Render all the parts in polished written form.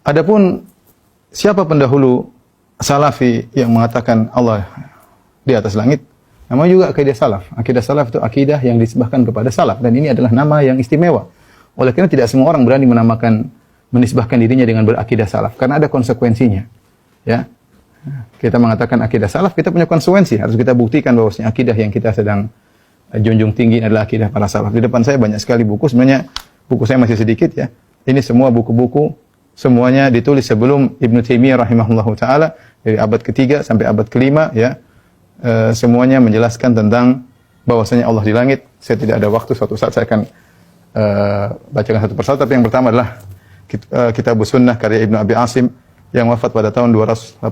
Adapun siapa pendahulu salafi yang mengatakan Allah di atas langit, namanya juga akidah salaf. Akidah salaf itu akidah yang disebahkan kepada salaf, dan ini adalah nama yang istimewa. Oleh karena tidak semua orang berani menisbahkan dirinya dengan berakidah salaf, karena ada konsekuensinya. Ya, kita mengatakan akidah salaf, kita punya konsekuensi. Harus kita buktikan bahwasanya akidah yang kita sedang junjung tinggi adalah akidah para salaf. Di depan saya banyak sekali buku, sebenarnya buku saya masih sedikit ya. Ini semua buku-buku, semuanya ditulis sebelum Ibnu Taimiyah rahimahullahu taala, dari abad ketiga sampai abad kelima ya. Semuanya menjelaskan tentang bahwasanya Allah di langit. Saya tidak ada waktu, suatu saat saya akan bacakan satu persatu, tapi yang pertama adalah Kitabus Sunnah karya Ibnu Abi Asim yang wafat pada tahun 287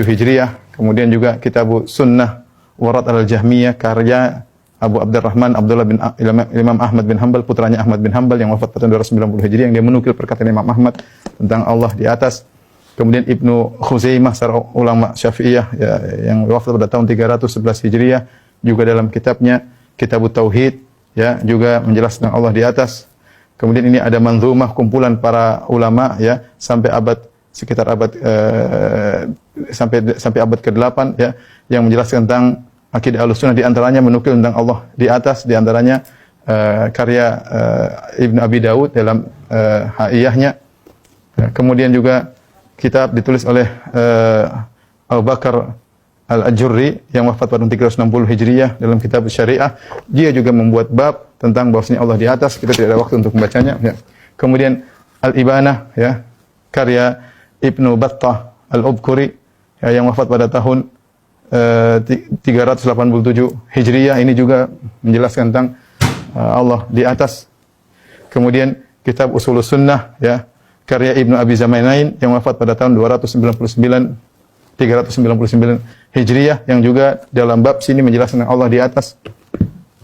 Hijriah. Kemudian juga Kitabus Sunnah Warad al-Jahmiyah karya Abu Abdurrahman Abdullah bin Imam Ahmad bin Hanbal, putranya Ahmad bin Hanbal yang wafat pada tahun 290 Hijriah, yang dia menukil perkataan Imam Ahmad tentang Allah di atas. Kemudian Ibnu Khuzaimah, seorang ulama Syafi'iyah ya, yang wafat pada tahun 311 Hijriah, juga dalam kitabnya Kitabut Tauhid ya, juga menjelaskan Allah di atas. Kemudian ini ada manzumah, kumpulan para ulama ya, sampai abad sekitar abad sampai abad ke-8 ya, yang menjelaskan tentang akidah Ahlussunnah, di antaranya menukil tentang Allah di atas, di antaranya karya Ibnu Abi Daud dalam Haiyahnya. Kemudian juga kitab ditulis oleh Abu Bakar Al-Ajurri yang wafat pada 360 Hijriah dalam kitab Syariah. Dia juga membuat bab tentang bahwasanya Allah di atas. Kita tidak ada waktu untuk membacanya ya. Kemudian Al-Ibanah ya, karya Ibnu Battah Al-Ubkuri ya, yang wafat pada tahun 387 Hijriah. Ini juga menjelaskan tentang Allah di atas. Kemudian kitab Ushulus Sunnah ya, karya Ibnu Abi Zamainain yang wafat pada tahun 399 Hijriah, yang juga dalam bab sini menjelaskan Allah di atas.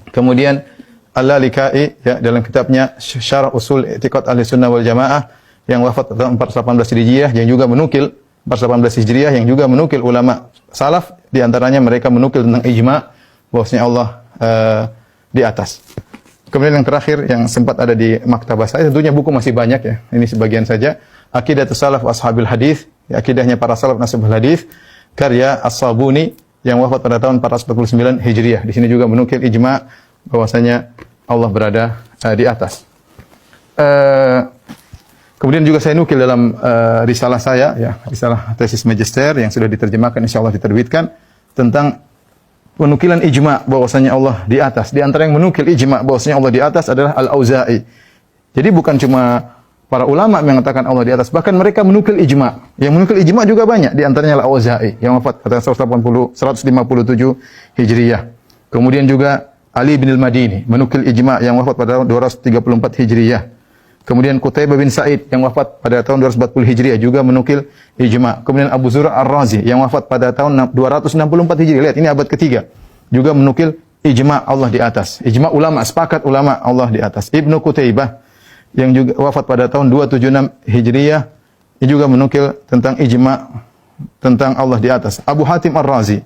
Kemudian Al-Lalikai ya, dalam kitabnya Syarah Usul I'tiqad Ahli Sunnah wal Jamaah yang wafat pada tahun 418 Hijriah, yang juga menukil 418 Hijriah, yang juga menukil ulama salaf, di antaranya mereka menukil tentang ijma' bahwasanya Allah di atas. Kemudian yang terakhir yang sempat ada di maktabah saya, tentunya buku masih banyak ya. Ini sebagian saja. Aqidatus Salaf wa Ashabil Hadis, ya, akidahnya para salaf dan ashabul hadis, karya As-Sabuni yang wafat pada tahun 449 Hijriah. Di sini juga menukil ijma' bahwasanya Allah berada di atas. Kemudian juga saya nukil dalam risalah saya ya, risalah tesis magister yang sudah diterjemahkan, insyaallah diterbitkan, tentang penukilan ijma' bahwasanya Allah di atas. Di antara yang menukil ijma' bahwasanya Allah di atas adalah Al-Auza'i. Jadi bukan cuma para ulama mengatakan Allah di atas, bahkan mereka menukil ijma'. Yang menukil ijma' juga banyak, di antaranya Al-Auza'i yang wafat pada 157 Hijriah. Kemudian juga Ali bin Al-Madini menukil ijma' yang wafat pada 234 Hijriah. Kemudian Qutaibah bin Sa'id yang wafat pada tahun 240 Hijriah juga menukil ijma'. Kemudian Abu Zur'a Ar-Razi yang wafat pada tahun 264 Hijriah. Lihat, ini abad ketiga. Juga menukil ijma' Allah di atas. Ijma' ulama, sepakat ulama Allah di atas. Ibnu Qutaibah yang juga wafat pada tahun 276 Hijriah, ini juga menukil tentang ijma' tentang Allah di atas. Abu Hatim Ar-Razi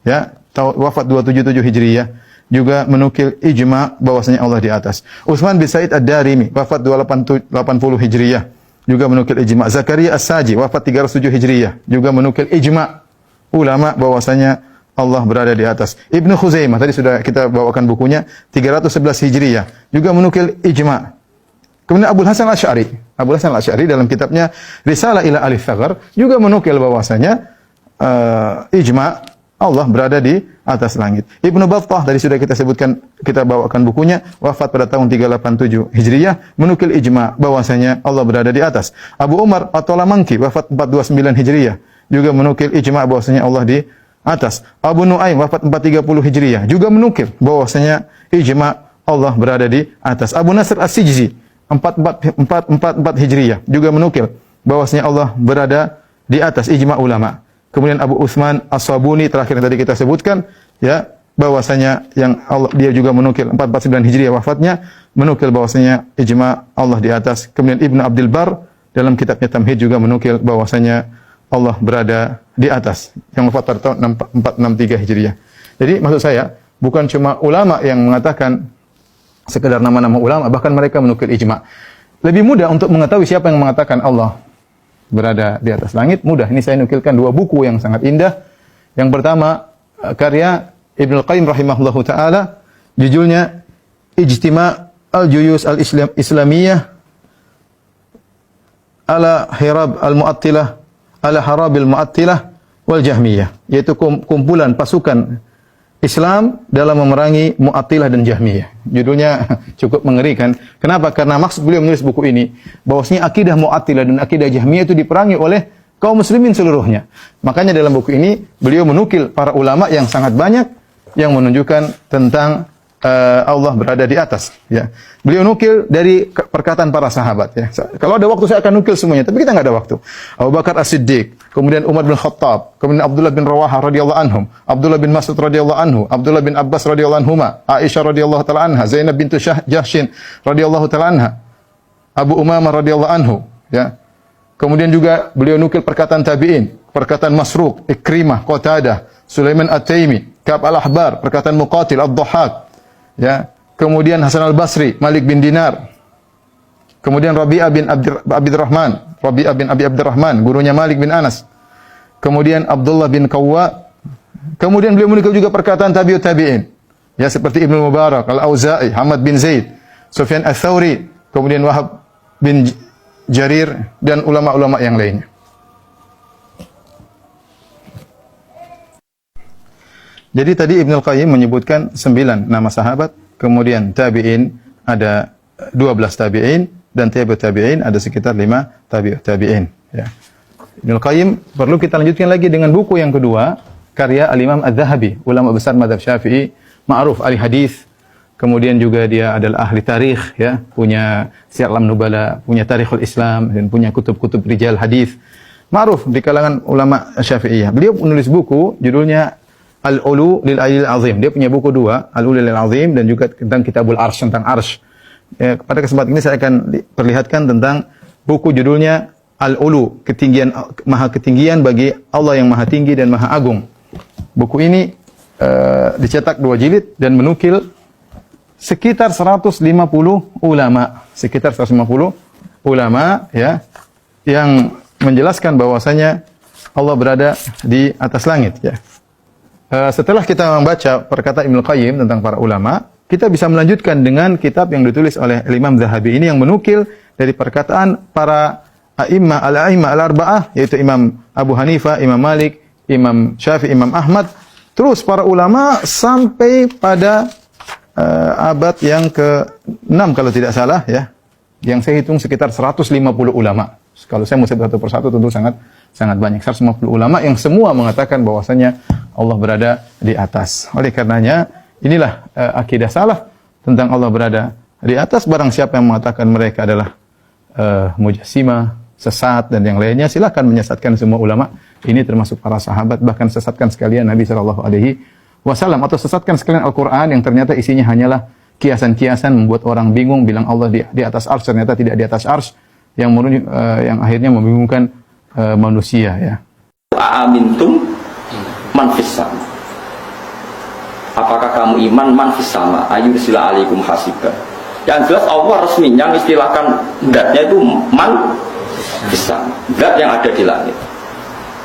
ya, wafat 277 Hijriah, juga menukil ijma' bahwasanya Allah di atas. Utsman bin Said Ad-Darimi wafat 280 Hijriah, juga menukil ijma'. Zakaria As-Saji wafat 307 Hijriah, juga menukil ijma' ulama bahwasanya Allah berada di atas. Ibnu Khuzaimah tadi sudah kita bawakan bukunya, 311 Hijriah, juga menukil ijma'. Kemudian Abu Hasan Al-Asy'ari dalam kitabnya Risalah ila Ahli Tsaghar juga menukil bahwasanya ijma' Allah berada di atas langit. Ibnu Battah tadi sudah kita sebutkan, kita bawakan bukunya, wafat pada tahun 387 Hijriah, menukil ijma' bahwasanya Allah berada di atas. Abu Umar At-Talamanki wafat 429 Hijriah, juga menukil ijma' bahwasanya Allah di atas. Abu Nuaim wafat 430 Hijriah, juga menukil bahwasanya ijma' Allah berada di atas. Abu Nasr As-Sijzi 444 Hijriah juga menukil bahwasanya Allah berada di atas, ijma' ulama. Kemudian Abu Utsman As-Sabuni terakhir yang tadi kita sebutkan ya, bahwasanya yang Allah, dia juga menukil 449 Hijriah wafatnya, menukil bahwasanya ijma' Allah di atas. Kemudian Ibnu Abdul Bar dalam kitabnya Tamhid juga menukil bahwasanya Allah berada di atas, yang wafat pada tahun 463 Hijriah. Jadi maksud saya bukan cuma ulama yang mengatakan sekedar nama-nama ulama, bahkan mereka menukil ijma'. lebih mudah untuk mengetahui siapa yang mengatakan Allah berada di atas langit. Mudah. Ini saya nukilkan dua buku yang sangat indah. Yang pertama, karya Ibnu Qayyim rahimahullahu taala, judulnya Ijtima' al-Juyus al-Islamiyah ala Hirab al-Mu'attilah ala Harabil Mu'attilah wal Jahmiyah, yaitu kumpulan pasukan Islam dalam memerangi Mu'attilah dan Jahmiyah. Judulnya cukup mengerikan. Kenapa? Karena maksud beliau menulis buku ini bahwasanya akidah Mu'attilah dan akidah Jahmiyah itu diperangi oleh kaum muslimin seluruhnya. Makanya dalam buku ini beliau menukil para ulama yang sangat banyak yang menunjukkan tentang Allah berada di atas. Ya. Beliau nukil dari perkataan para sahabat. Ya. Kalau ada waktu saya akan nukil semuanya, tapi kita nggak ada waktu. Abu Bakar As-Siddiq, kemudian Umar bin Khattab, kemudian Abdullah bin Rawahah radhiyallahu anhum, Abdullah bin Mas'ud radhiyallahu anhu, Abdullah bin Abbas radhiyallahu anhuma, Aisyah radhiyallahu taala anha, Zainab bintu Jahshin radhiyallahu taala anha, Abu Umamah radhiyallahu anhu. Ya. Kemudian juga beliau nukil perkataan tabi'in, perkataan Masruq, Ikrimah, Qatadah, Sulaiman At-Taimi, Ka'ab al-Ahbar, perkataan Muqatil, Ad-Dhahhak. Ya, kemudian Hasan al-Basri, Malik bin Dinar, kemudian Rabi'ah bin Abdurrahman, Rabi'ah bin Abi Abdurrahman, gurunya Malik bin Anas, kemudian Abdullah bin Qawwa, kemudian beliau menukil juga perkataan tabi'ut tabi'in, ya seperti Ibnu Mubarak, Al-Auza'i, Hamad bin Zaid, Sufyan Ats-Tsauri, kemudian Wahab bin Jarir dan ulama-ulama yang lainnya. Jadi tadi Ibnu Qayyim menyebutkan 9 nama sahabat, kemudian tabi'in ada 12 tabi'in, dan tabi'ut tabi'in ada sekitar 5 tabi'ut tabi'in. Ya. Ibnu Qayyim perlu kita lanjutkan lagi dengan buku yang kedua, karya Al-Imam Adz-Dzahabi, ulama besar mazhab Syafi'i, ma'ruf ahli hadis. Kemudian juga dia adalah ahli tarikh, ya, punya Syiar A'lam Nubala, punya Tarikhul Islam, dan punya kutub-kutub rijal hadis. Ma'ruf di kalangan ulama Syafi'iyah. Beliau menulis buku judulnya Al-Ulu lil Alil Azim. Dia punya buku dua, Al-Ulu lil Azim dan juga tentang Kitabul Arsy, tentang Arsy. Ya, pada kesempatan ini saya akan perlihatkan tentang buku judulnya Al-Ulu, ketinggian, maha ketinggian bagi Allah yang maha tinggi dan maha agung. Buku ini dicetak 2 jilid dan menukil sekitar 150 ulama, ya, yang menjelaskan bahwasanya Allah berada di atas langit, ya. Setelah kita membaca perkataan Ibnu Qayyim tentang para ulama, kita bisa melanjutkan dengan kitab yang ditulis oleh Imam Dzahabi ini yang menukil dari perkataan para a'immah al-arba'ah, yaitu Imam Abu Hanifah, Imam Malik, Imam Syafi'i, Imam Ahmad, terus para ulama sampai pada abad yang ke-6 kalau tidak salah, ya. Yang saya hitung sekitar 150 ulama. Kalau saya mau sebut satu persatu tentu sangat banyak. 150 ulama yang semua mengatakan bahwasanya Allah berada di atas. Oleh karenanya, inilah akidah salaf tentang Allah berada di atas. Barang siapa yang mengatakan mereka adalah mujassimah, sesat dan yang lainnya, silakan menyesatkan semua ulama. Ini termasuk para sahabat, bahkan sesatkan sekalian Nabi sallallahu alaihi wasallam, atau sesatkan sekalian Al-Qur'an yang ternyata isinya hanyalah kiasan-kiasan membuat orang bingung, bilang Allah di atas arsy, ternyata tidak di atas arsy, yang akhirnya membingungkan manusia, ya. Aamintum man fis sama. Apakah kamu iman man fis sama? Ayursila alaikum hasiba. Yang jelas Allah resminya istilahkan zatnya itu man fis sama, zat yang ada di langit.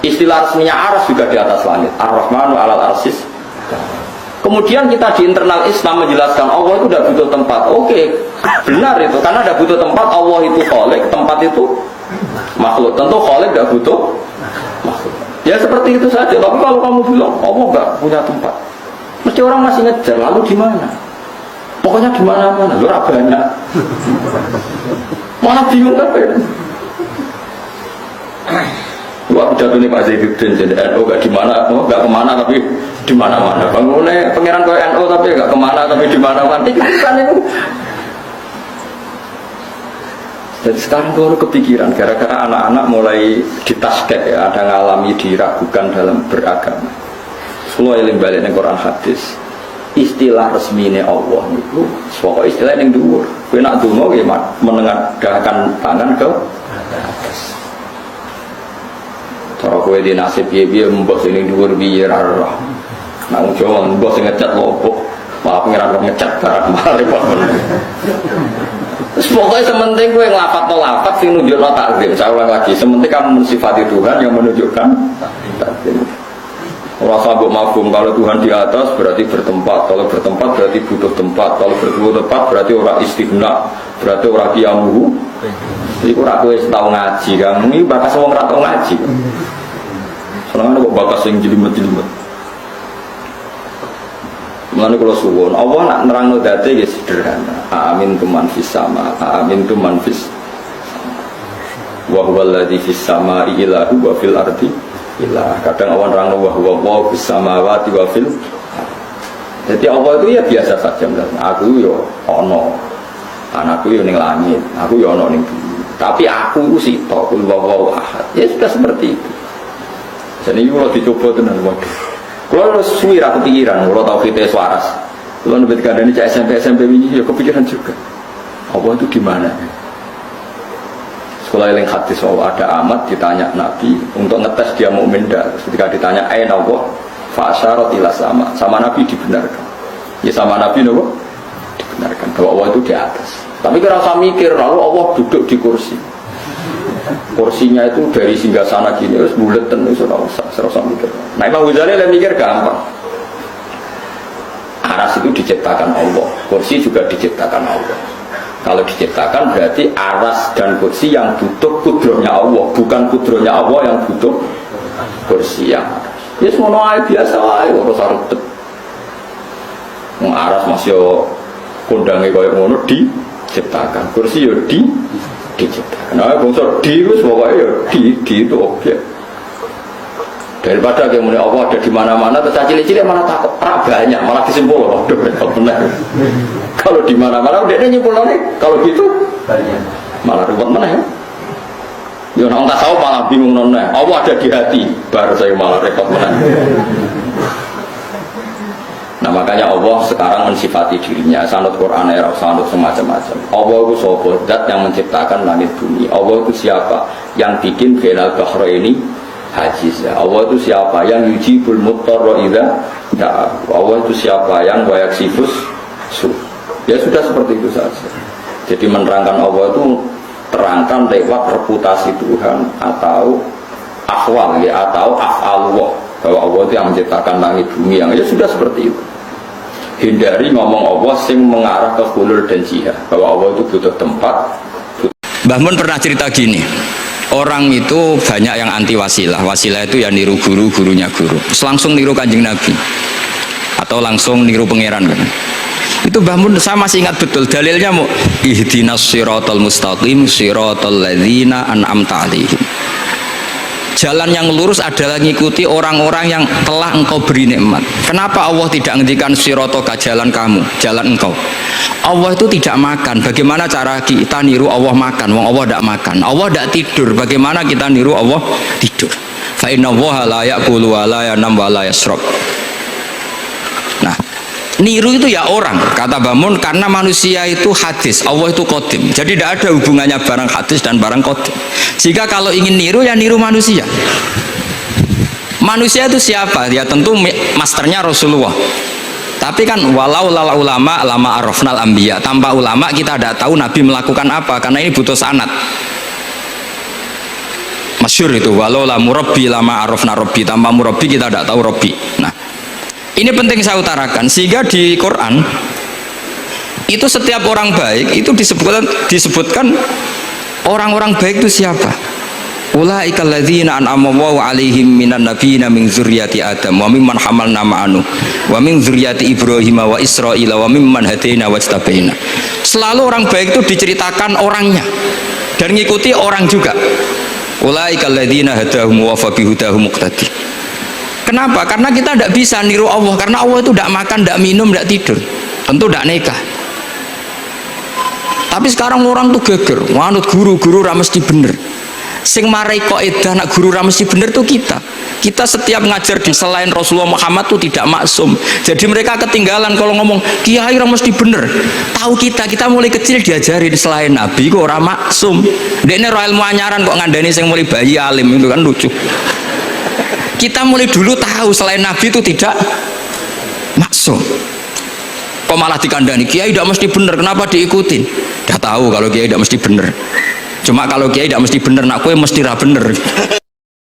Istilah resminya arsy juga di atas langit. Ar-Rahmanu 'alal arsyis. Kemudian kita di internal Islam menjelaskan Allah itu tidak butuh tempat. Oke, benar itu, karena tidak butuh tempat. Allah itu khalik, tempat itu makhluk. Tentu khalik tidak butuh makhluk. Ya seperti itu saja. Tapi kalau kamu bilang Allah nggak punya tempat, mesti orang masih ngejar. Lalu di mana? Pokoknya di mana-mana. Lu banyak. Mana bingung kan? Wah, pidato ini Pak Zaiduddin jadi NU gak di mana, gak kemana tapi di mana-mana. Bangunnya pangeran kayak NU tapi gak kemana tapi di mana-mana. Kan itu. Jadi sekarang kalau kepikiran gara-gara anak-anak mulai ditasket, ya, ada ngalami diragukan dalam beragama. Semua yang balik dengan Quran hadis. Istilah resminya Allah itu, pokoknya istilah yang dhuwur. Kowe nak donga nggih menengadahkan tangan ke atas. Cara kowe di nasib piye-piye mbok sing dhuwur piye ra roh. Nang Jawa mbok sing ngecat lopo, malah pengiran ngecat barang male kok. Terus pokoknya sementing gue ngelafat no lafat sing nunjukno takzim. Saya ulang lagi, sementing kamu mensifati Tuhan yang menunjukkan takzim. Rasa mbok mafhum kalau Tuhan di atas berarti bertempat, kalau bertempat berarti butuh tempat, kalau butuh tempat berarti orang istighna, berarti orang qiyamuhu. Iku ora kowe tau ngaji, Kang. Iki bakas wong ora tau ngaji. Soalnya kok bakas sing jelimet-jelimet. Mulane kula suwun, Allah nak nerangno date ya sederhana. Amin tu man fis sama, amin tu man fis. Wa huwal ladzi fis samai ilahu wa fil ardi ilah. Kadang Allah nerangno wa huwa fis samawati wa fil. Jadi Allah itu ya biasa saja. Aku yo ono. Anakku yo ning langit, aku yo ono ning bumi. Tapi aku itu sitok, kul wawaw ahad. Ya sudah seperti itu. Jadi kalau dicoba tenan waduh. Kalau harus suwi aku pikiran, kalau tahu kita suaras. Kalau nabi kandani cak SMP ini ya kepikiran juga. Allah itu gimana? Sekolah yang hadis bahwa ada amat ditanya Nabi untuk ngetes dia mukmin dah. Ketika ditanya aina Allah, fa asyarat ila sama Nabi dibenarkan. Ya sama Nabi nopo dibenarkan bahwa Allah itu di atas. Tapi kira usah mikir, lalu Allah duduk di kursi. Kursinya itu dari singgasana gini, terus buleten itu serasa mikir. Nah Imam Ghazali yang mikir gampang. Aras itu diciptakan Allah, kursi juga diciptakan Allah. Kalau diciptakan berarti aras dan kursi yang butuh kudrohnya Allah, bukan kudrohnya Allah yang butuh kursi yang aras. Ya semua biasa aja, harus ribet. Aras masih kondangnya kayak ngono diciptakan, kursi ya diciptakan. Nah, bangsa di itu pokoknya di itu objek. Daripada kayak mulai Allah ada di mana-mana, terus cilik-cilik mana takut banyak, malah disimpul loh. Benar. Kalau di mana-mana udah nyimpul nih. Kalau gitu malah ribet mana ya? Ya orang tak tahu malah bingung nona. Allah ada di hati, baru saya malah repot mana. Nah makanya Allah sekarang mensifati dirinya sanut Quran era sanut semacam-macam. Allah itu sopo zat yang menciptakan langit bumi. Allah itu siapa yang bikin bainal bahraini hajiz. Allah itu siapa yang yujibul muttarra idza da'a. Allah itu siapa yang wayaksifus su. Ya sudah seperti itu saja. Jadi menerangkan Allah itu terangkan lewat reputasi Tuhan atau ahwal ya atau af'alullah bahwa Allah itu yang menciptakan langit bumi yang ya sudah seperti itu. Hindari ngomong Allah sing mengarah ke hulul dan jihad bahwa Allah itu butuh tempat. Mbah Mun pernah cerita gini, orang itu banyak yang anti wasilah. Wasilah itu ya niru guru, gurunya guru. Terus langsung niru Kanjeng Nabi atau langsung niru pangeran kan. Itu Mbah Mun saya masih ingat betul dalilnya mau ihdinas siratal mustaqim siratal ladzina an'amta 'alaihim. Jalan yang lurus adalah mengikuti orang-orang yang telah engkau beri nikmat. Kenapa Allah tidak ngendikan sirotoka jalan kamu, jalan engkau? Allah itu tidak makan. Bagaimana cara kita niru Allah makan? Wong Allah tidak makan. Allah tidak tidur. Bagaimana kita niru Allah tidur? Fa inna Allaha la ya'kulu wa la yanam wa la yashrab. Nah, niru itu ya orang, kata Bamun, karena manusia itu hadis, Allah itu qadim. Jadi tidak ada hubungannya barang hadis dan barang qadim. Jika kalau ingin niru ya niru manusia. Manusia itu siapa? Ya tentu masternya Rasulullah. Tapi kan walau lala ulama lama arafnal anbiya. Tanpa ulama kita tidak tahu Nabi melakukan apa karena ini butuh sanad. Masyhur itu walau la murabbi lama arafna rabbi. Tanpa murabbi kita tidak tahu rabbi. Nah, ini penting saya utarakan sehingga di Quran itu setiap orang baik itu disebutkan orang-orang baik itu siapa? Ulaikal ladzina an'ama Allahu 'alaihim minan nabiyina min dzurriyyati Adam wa mimman hamalna ma'anu wa min dzurriyyati Ibrahim wa Israila wa mimman hadaina wajtabaina. Selalu orang baik itu diceritakan orangnya dan ngikuti orang juga. Ulaikal ladzina hadahum wa fa bihudahum muqtadi. Kenapa? Karena kita tidak bisa niru Allah. Karena Allah itu tidak makan, tidak minum, tidak tidur. Tentu tidak nikah. Tapi sekarang orang tuh geger. Manut guru-guru mesti bener. Sing marai kaidah nak guru mesti bener tuh kita. Kita setiap ngajar di selain Rasulullah Muhammad tuh tidak maksum. Jadi mereka ketinggalan kalau ngomong kiai mesti bener. Tahu kita mulai kecil diajarin selain Nabi kok orang maksum. Dene ro ilmu anyaran kok ngandani sing mulai bayi alim itu kan lucu. Kita mulai dulu tahu selain Nabi itu tidak maksum. kok malah dikandani kiai tidak mesti bener, kenapa diikutin? Dah tahu kalau kiai tidak mesti bener, cuma kalau kiai tidak mesti bener nak kowe mesti ra bener.